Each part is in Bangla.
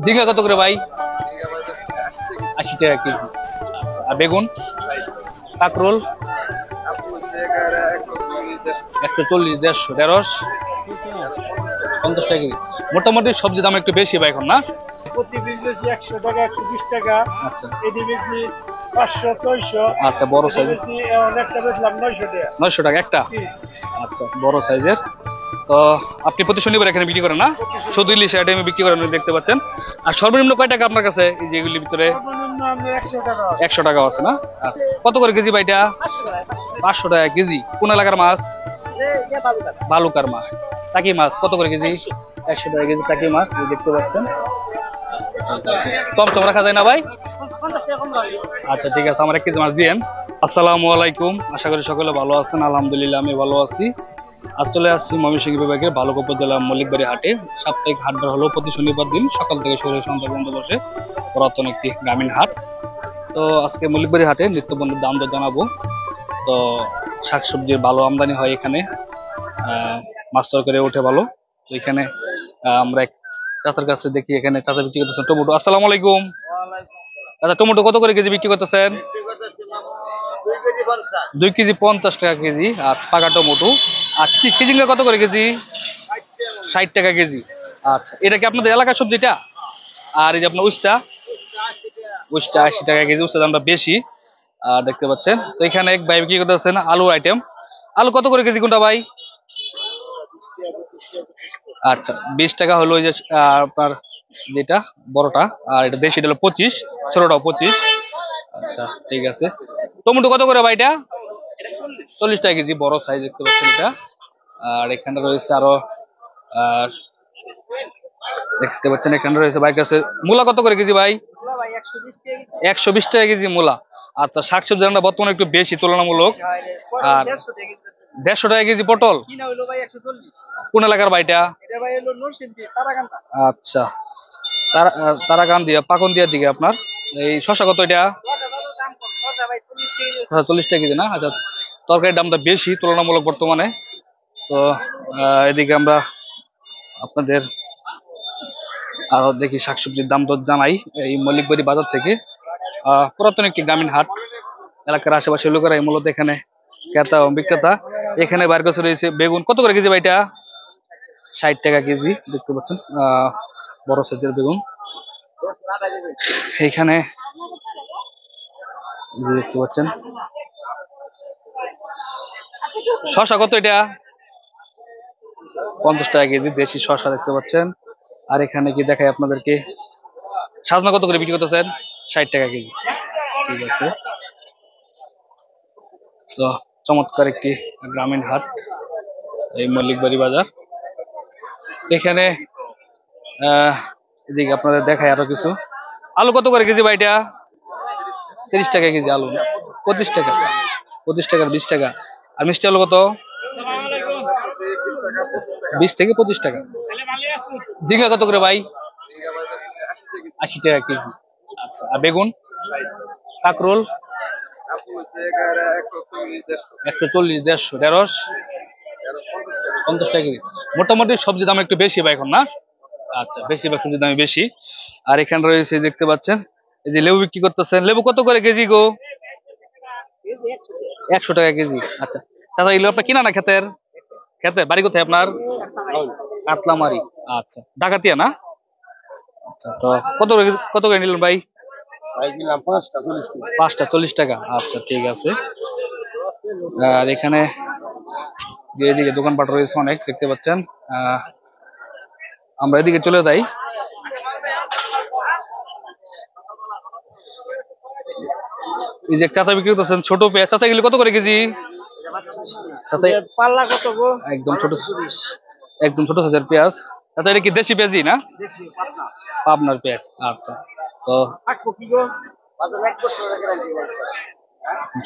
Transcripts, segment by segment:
ঝিঙ্গা কত করে ভাই? 80 টাকা কেজি। আচ্ছা, আর বেগুন কাকরোল 140 150, ঢেঁড়স 50 টাকা কেজি। মোটামুটি সবজির দাম একটু বেশি ভাই এখন না? প্রতি পিস বেশি 100 টাকা 120 টাকা। আচ্ছা এটি বেশি 500 600। আচ্ছা, বড় সাইজ বেশি অনেকটা বেচলাম 900 টাকা। 900 টাকা একটা। আচ্ছা, বড় সাইজের। তো আপনি প্রতি শনিবার এখানে বিক্রি করেন না? শুধু ইলিশ আইটেমে বিক্রি করেন দেখতে পাচ্ছেন। আর সর্বনিম্ন কয় টাকা আপনার কাছে এই যে এগুলির ভিতরে? সর্বনিম্ন আমরা 100 টাকা। 100 টাকা আছে না? কত করে কেজি ভাইটা? 500 টাকা কেজি। কোন এলাকার মাছ? বালুকার মাছ। টাকি মাছ কত করে কেজি? 100 টাকা কেজি টাকি মাছ দেখতে পাচ্ছেন। কম রাখা যায় না ভাই? আচ্ছা ঠিক আছে, আমার 1 কেজি মাছ দিয়েন। আসসালামু আলাইকুম, আশা করি সকলে ভালো আছেন। আলহামদুলিল্লাহ আমি ভালো আছি। আজ চলে আসছি ময়মনসিংহ বিভাগের ভালুকা উপজেলা মল্লিকবাড়ি হাটে। সাপ্তাহিক হাটবার হলো প্রতি শনিবার দিন সকাল থেকে সন্ধ্যা পর্যন্ত বসে পুরাতন একটি গ্রামীণ হাট। তো আজকে মল্লিকবাড়ি হাটে নিত্যপণ্যের দাম দর জানাবো। তো শাকসবজির ভালো আমদানি হয় এখানে, মাছ তরকারি ওঠে ভালো। তো এখানে আমরা এক চাচার কাছে দেখি, এখানে চাচা বিক্রি করতেছেন টমেটো। আসসালামু আলাইকুম। আচ্ছা, টমেটো কত করে কেজি বিক্রি করতেছেন? 2 কেজি 50 টাকা কেজি। আর পাকা টমেটো। আর চিচিঙ্গা কত করে কেজি? 60 টাকা কেজি। আচ্ছা, এটা কি আপনাদের এলাকার সবজিটা? আর এই যে আপনার উস্তা 80 টাকা কেজি। উস্তার দামটা বেশি দেখতে পাচ্ছেন। তো এখানে এক ভাই বিক্রি করতেছেন আলু আইটেম। আলু কত করে কেজি কোনটা ভাই? আচ্ছা, 20 টাকা হলো ওই যে আপনার যেটা বড়টা, আর এটা দেশি, এটা হলো 25, ছোটটাও 25। আচ্ছা ঠিক আছে। টমেটো কত করে ভাই এটা? 40 টাকা কেজি, বড় সাইজ দেখতে পাচ্ছেন এটা। আর এখানে রয়েছে আরো দেখতে পাচ্ছেন, এখানে রয়েছে বাইক আছে। মূলা কত করে কেজি ভাই? 120 টাকা কেজি মূলা। আচ্ছা, শাকসবজি আমরা বর্তমানে একটু বেশি তুলনামূলক। আর 150 টাকা কেজি পটল। কোন এলাকার ভাইটা? আচ্ছা, তারাকান্দিয়া পাকন্দিয়ার দিকে আপনার। এই শশা কত এটা? 40 টাকা কেজি না? আচ্ছা, তরকারির দামটা বেশি তুলনামূলক বর্তমানে। তো এদিকে আমরা আপনাদের আরো দেখি শাকসবজির দাম দর জানাই এই মল্লিকবাড়ি বাজার থেকে। পুরাতন একটি গ্রামীণ হাট, এলাকার আশেপাশে লোকেরা মূলত এখানে ক্রেতা এবং বিক্রেতা। এখানে বাইর কাছে রয়েছে বেগুন কত করে কেজি ভাইটা? 60 টাকা কেজি দেখতে পাচ্ছেন, বড় সাইজের বেগুন। এখানে দেখতে পাচ্ছেন শসা কত এটা? 50 টাকা কেজি দেশি শসা দেখতে পাচ্ছেন। আর এখানে কি দেখাই আপনাদেরকে, সাজনা কত করে বিক্রি করতেছেন? 60 টাকা কেজি। ঠিক আছে। তো চমৎকার একটি গ্রামীণ হাট এই মল্লিকবাড়ি বাজার। এখানে এদিকে আপনাদের দেখায় আরো কিছু। আলু কত করে কেজি ভাই এটা? 30 টাকা কেজি আলু। 25 টাকা, 25 টাকার 20 টাকা। আর মিষ্টি আলু কত? 20 থেকে 25 টাকা। ঝিঙ্গা কত করে ভাই? 80 টাকা কেজি। আচ্ছা, আর বেগুন কাকরোল 140 150, ঢেঁড়স 50 টাকা কেজি। মোটামুটি সবজির দাম একটু বেশি ভাই এখন না? আচ্ছা, বেশিরভাগ সবজির দাম বেশি। আর এখানে রয়েছে দেখতে পাচ্ছেন এই যে লেবু বিক্রি করতেছেন। লেবু কত করে কেজি গো? 100 টাকা কেজি। আচ্ছা চাচা, এগুলো আপনার কিনা না ক্ষেতের? ক্ষেতের। বাড়ি কোথায় আপনার? কাতলামারি। আচ্ছা, ডাকাতিয়া না? আচ্ছা, তো কত করে নিলেন ভাই? 5টা 40 টাকা। আচ্ছা ঠিক আছে। আর এখানে এদিকে দোকানপাট রয়েছে অনেক দেখতে পাচ্ছেন। আমরা এদিকে চলে যাই। এই যে চাচা বিক্রি করতেছেন ছোট পেঁয়াজ। চাচা এগুলো কত করে কেজি? পাল্লা কত গো? একদম ছোট, একদম ছোট সাইজের পেঁয়াজ। চাচা এটা কি দেশি পেঁয়াজই না? পাবনার পেঁয়াজ। আচ্ছা, তো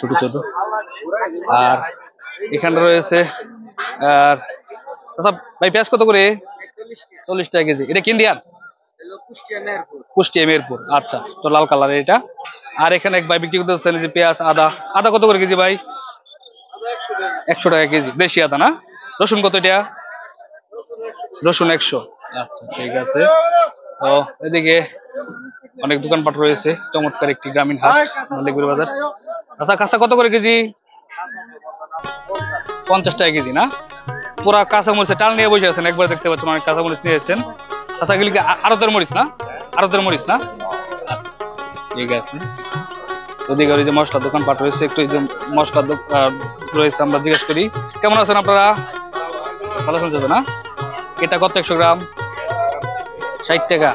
ছোট ছোট। আর এখানে রয়েছে আর আচ্ছা ভাই, পেঁয়াজ কত করে? 40 টাকা কেজি। এটা কি ইন্ডিয়ান? কুষ্টিয়া মেহেরপুর। আচ্ছা, তো লাল কালারের এটা। আর এখানে এক ভাই বিক্রি করতেছেন যে পেঁয়াজ। আদা কত করে কেজি ভাই? 100 টাকা কেজি, দেশি আদা না? রসুন কত এটা? রসুন 100। আচ্ছা ঠিক আছে। তো এদিকে অনেক দোকানপাট রয়েছে, চমৎকার একটি গ্রামীণ হাট মল্লিকবাড়ি বাজার। আচ্ছা, কাঁচা কত করে কেজি? 50 টাকা কেজি না? পুরা কাঁচা মরিচের টাল নিয়ে বসে আছেন, একবার দেখতে পাচ্ছেন অনেক কাঁচা মরিচ নিয়ে এসেছেন। আচ্ছা, এগুলি কি আড়তের মরিচ না? আড়তের মরিচ না? আচ্ছা, ঠিক আছে। ওদিকে ওই যে মশলা দোকানপাট রয়েছে, একটু এই যে মশলা রয়েছে, আমরা জিজ্ঞেস করি। কেমন আছেন আপনারা? ভালো চলছে না? এটা কত 100 গ্রাম? 60 টাকা।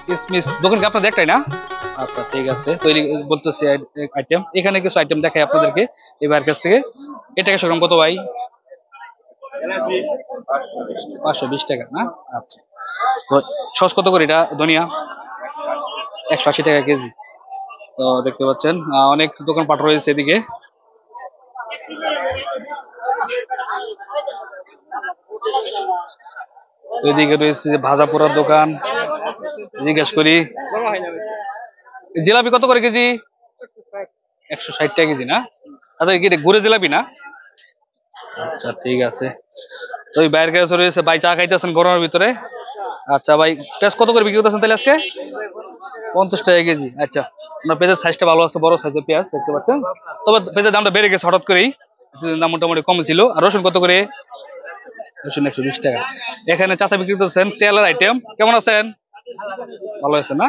কিসমিস দোকান কি আপনাদের একটাই না? আচ্ছা, ঠিক আছে। তৈরি বলতেছি আইটেম, এখানে কিছু আইটেম দেখাই আপনাদেরকে এবার কাছ থেকে। এটা 100 গ্রাম কত ভাই? 520 টাকা না? আচ্ছা, সস কত করে এটা? ধনিয়া 180 টাকা কেজি। তো দেখতে পাচ্ছেন অনেক দোকানপাট রয়েছে এদিকে। এদিকে রয়েছে যে ভাজা পোড়ার দোকান, জিজ্ঞেস করি। জিলাপি কত করে কেজি? 160 টাকা কেজি না? আচ্ছা, কি ঘুরে জিলাপি না? আচ্ছা, ঠিক আছে। তো ওই বাইরের কাছে রয়েছে, ভাই চা খাইতেছেন গরমের ভিতরে। আচ্ছা ভাই, পেঁয়াজ কত করে বিক্রি করতেছেন তাহলে আজকে? 50 টাকা কেজি। আচ্ছা, আপনার পেঁয়াজের সাইজটা ভালো আছে, বড় সাইজের পেঁয়াজ দেখতে পাচ্ছেন। তবে পেঁয়াজের দামটা বেড়ে গেছে হঠাৎ করেই, দাম মোটামুটি কম ছিল। আর রসুন কত করে? রসুন 120 টাকা। এখানে চাচা বিক্রি করতেছেন তেলের আইটেম। কেমন আছেন? ভালো আছেন না?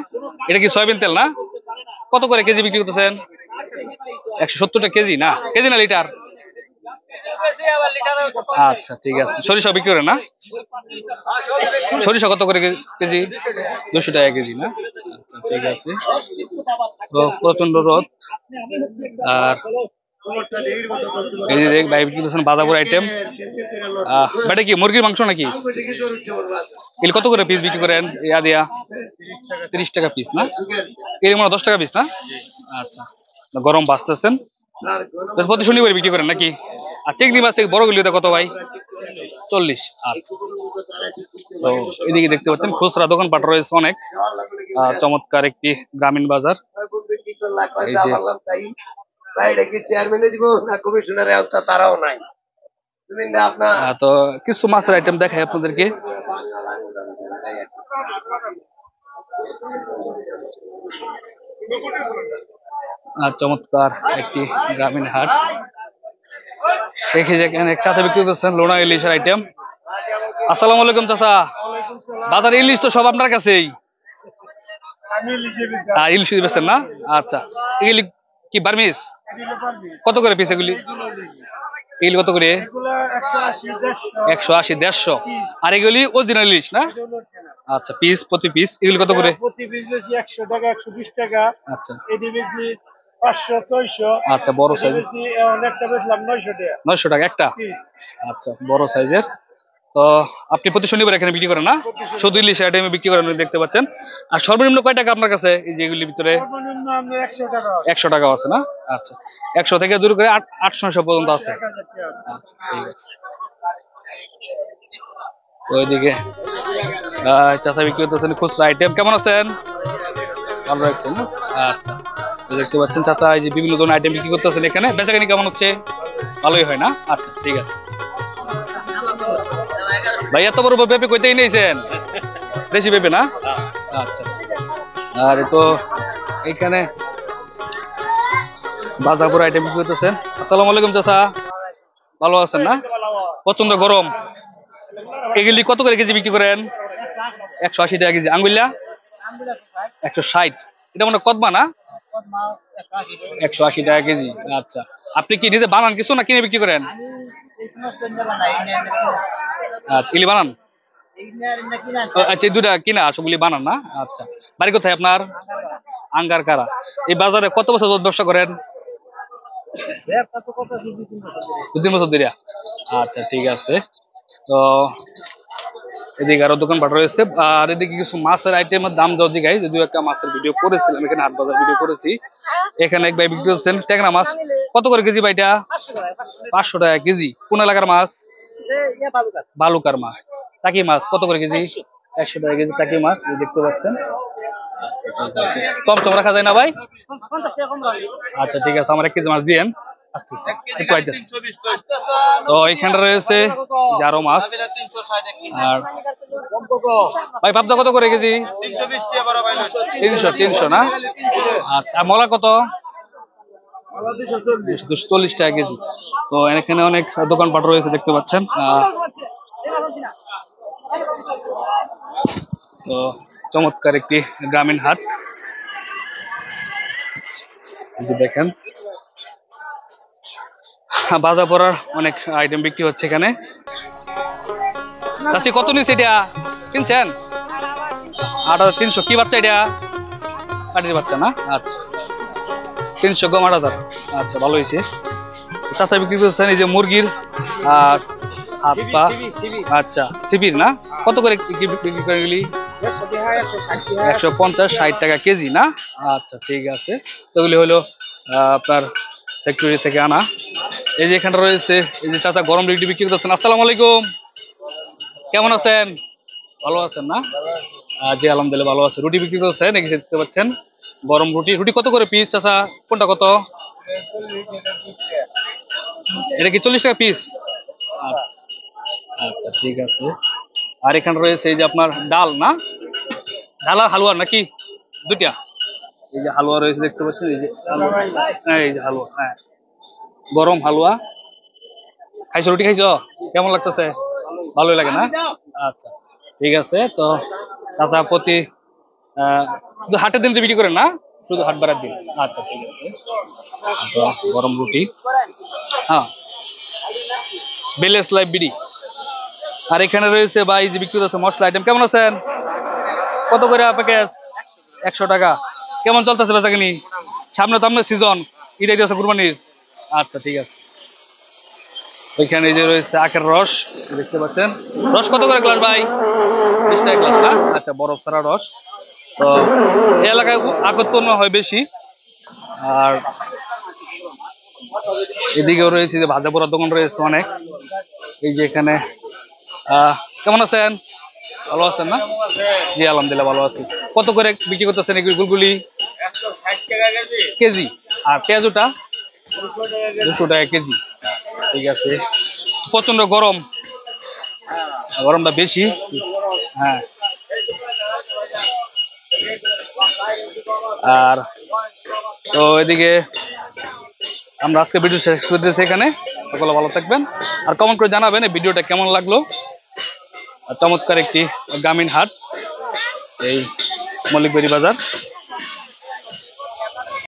এটা কি সয়াবিন তেল না? কত করে কেজি বিক্রি করতেছেন? 170 টাকা কেজি না? কেজি না লিটার? আচ্ছা, ঠিক আছে। সরিষা বিক্রি করেন না? সরিষা কত করে কেজি? 200 টাকা কেজি না? আচ্ছা, ঠিক আছে। তো প্রচন্ড রোদ। আর এই যে ভাই বিক্রি করতেছেন বাঁধাপুর আইটেম। এটা কি মুরগির মাংস নাকি? এগুলো কত করে পিস বিক্রি করেন? ইয়া দিয়া 30 টাকা পিস না? এর মানে 10 টাকা পিস না? আচ্ছা, গরম বাঁচতেছেন। প্রতি শনিবার বিক্রি করেন নাকি? আর চিংড়ি মাছ বড় গুলিতে কত ভাই? 40। আচ্ছা, তো এদিকে দেখতে পাচ্ছেন খুচরা দোকানপাট রয়েছে অনেক। চমৎকার একটি গ্রামীণ বাজার। এই যে তো কিছু মাছের আইটেম দেখাই আপনাদেরকে। চমৎকার একটি গ্রামীণ হাট। দেখি যেখানে চাচা বিক্রি করছেন লোনা ইলিশের আইটেম। আসসালামু আলাইকুম চাচা, বাজার ইলিশ তো সব আপনার কাছেই? ইলিশ বেচছেন না? আচ্ছা, এগুলি কি বার্মিস? কত করে পিস এগুলি? এগুলি কত করে? 180, 150। আর এগুলি অরিজিনাল ইলিশ না? আচ্ছা, পিস প্রতি পিস এগুলি কত করে? প্রতি পিস বেশি 100 টাকা, 120 টাকা। আচ্ছা, এটি বেশি 500, 600। আচ্ছা, বড় সাইজ একটা বেচলাম 900 টাকা। 900 টাকা একটা? আচ্ছা, বড় সাইজের। তো আপনি প্রতি শনিবার এখানে বিক্রি করেন না? শুধু ইলিশ আইটেমে বিক্রি করেন দেখতে পাচ্ছেন। আর সর্বনিম্ন কয় টাকা আপনার কাছে এই যে এগুলির ভিতরে? 100 টাকা আছে না? আচ্ছা, 100 থেকে দূর করে 800 পর্যন্ত আছে। আচ্ছা, ঠিক আছে। ওইদিকে চাচা বিক্রি করতেছেন খুচরা আইটেম। কেমন আছেন? ভালো রাখছেন না? আচ্ছা, দেখতে পাচ্ছেন চাচা এই যে বিভিন্ন ধরনের আইটেম বিক্রি করতেছেন এখানে। বেচাকেনি কেমন হচ্ছে? ভালোই হয় না? আচ্ছা, ঠিক আছে। ভাই এত বড় পেঁপে কইতেই নিয়েছেন? দেশি পেঁপে না? আচ্ছা, আর তো এইখানে বাজাপুর আইটেম বিক্রি করতেছেন। আসসালামু আলাইকুম চাচা, ভালো আছেন না? প্রচন্ড গরম। এগুলি কত করে কেজি বিক্রি করেন? 180 টাকা কেজি। আঙ্গুলিয়া 160। এটা মনে কদমা না? 180 টাকা কেজি। আচ্ছা, আপনি কি নিজে বানান কিছু না কিনে বিক্রি করেন? আচ্ছা, এগুলি বানান? আচ্ছা, এই দুটা কিনা, সবগুলি বানান না? আচ্ছা, বাড়ি কোথায় আপনার? আঙ্গার কারা। এই বাজারে কত বছর ব্যবসা করেন? 2-3 বছর ধরে। আচ্ছা, ঠিক আছে। তো এদিকে আরো দোকানপাট রয়েছে। আর এদিকে কিছু মাছের আইটেমের দাম দেওয়ার দিকে যদিও একটা মাছের ভিডিও করেছিলাম, এখানে হাট বাজার ভিডিও করেছি। এখানে এক ভাই বিক্রি করছেন ট্যাংরা মাছ। কত করে কেজি ভাইটা? 500 টাকা কেজি। কোন এলাকার মাছ? বালুকার মাছ। টাকি মাছ কত করে কেজি? 100 টাকা কেজি টাকি মাছ দেখতে পাচ্ছেন। কম সম রাখা যায় না ভাই? আচ্ছা, ঠিক আছে, আমার 1 কেজি মাছ দিয়েন। তো এখানে রয়েছে জারো মাছ। আর ভাই পাবদা কত করে কেজি? 300 না? আচ্ছা আর মলা কত? 240 টাকা কেজি। তো এখানে অনেক দোকানপাট রয়েছে দেখতে পাচ্ছেন। তো চমৎকার একটি গ্রামীণ হাট, এই যে দেখেন বাজার পড়ার অনেক আইটেম বিক্রি হচ্ছে এখানে। চাচি কত নিচ্ছে এটা কিনছেন? 8,300। কি বাচ্চা এটা? পাটির বাচ্চা না? আচ্ছা 300 গম 8,000। আচ্ছা ভালো হয়েছে। চাচা বিক্রি করছেন এই যে মুরগির আর হাত পা। আচ্ছা সিপির না? কত করে বিক্রি করে গেলি? 150-60 টাকা কেজি না? আচ্ছা ঠিক আছে। তো এগুলি হলো আপনার ফ্যাক্টরি থেকে আনা। এই যে এখানটা রয়েছে এই যে চাচা গরম রুটি বিক্রি করছেন। আসসালামু আলাইকুম, কেমন আছেন? ভালো আছেন না? জি আলহামদুলিল্লাহ ভালো আছে। রুটি বিক্রি করছেন, এই যে দেখতে পাচ্ছেন গরম রুটি। রুটি কত করে পিস চাচা? কোনটা কত? এটা কি 40 টাকা পিস? আচ্ছা ঠিক আছে। আর এখানে রয়েছে এই যে আপনার ডাল না? ডাল আর হালুয়া নাকি দুইটা? এই যে হালুয়া রয়েছে দেখতে পাচ্ছেন, এই যে এই যে হালুয়া, হ্যাঁ গরম হালুয়া। খাইছো? রুটি খাইছো? কেমন লাগতেছে? ভালোই লাগে না? আচ্ছা ঠিক আছে। তো চাচা প্রতি শুধু হাটের দিন তো বিক্রি করেন না, শুধু হাট বাড়ার দিন? আচ্ছা ঠিক আছে। তো গরম রুটি, হ্যাঁ বেলেস লাইভ বিডি। আর এখানে রয়েছে ভাই যে বিক্রি করতেছে মশলা আইটেম। কেমন আছেন? কত করে প্যাকেজ? 100 টাকা। কেমন চলতেছে বেচাকিনি? সামনে তো আপনার সিজন, ঈদ আছে কুরবানির। আচ্ছা ঠিক আছে। ওইখানে যে রয়েছে আখের রস দেখতে পাচ্ছেন। রস কত করে গ্লাস ভাই? 20 টাকা গ্লাস না? আচ্ছা বরফ ছাড়া রস। তো এই এলাকায় আখ উৎপন্ন হয় বেশি। আর এদিকেও রয়েছে যে ভাজা পোড়ার দোকান রয়েছে অনেক। এই যে এখানে কেমন আছেন? ভালো আছেন না? জি আলহামদুলিল্লাহ ভালো আছি। কত করে বিক্রি করতেছেন এগুলি গুলগুলি? 160 টাকা কেজি। আর পেঁয়াজুটা 200 টাকা কেজি। ঠিক আছে। প্রচন্ড গরম, গরমটা বেশি, হ্যাঁ। আর তো এদিকে আমরা আজকে ভিডিও শেষ করতেছি এখানে। সকলে ভালো থাকবেন আর কমেন্ট করে জানাবেন এই ভিডিওটা কেমন লাগলো। চমৎকার একটি গ্রামীণ হাট এই মল্লিকবাড়ি বাজার।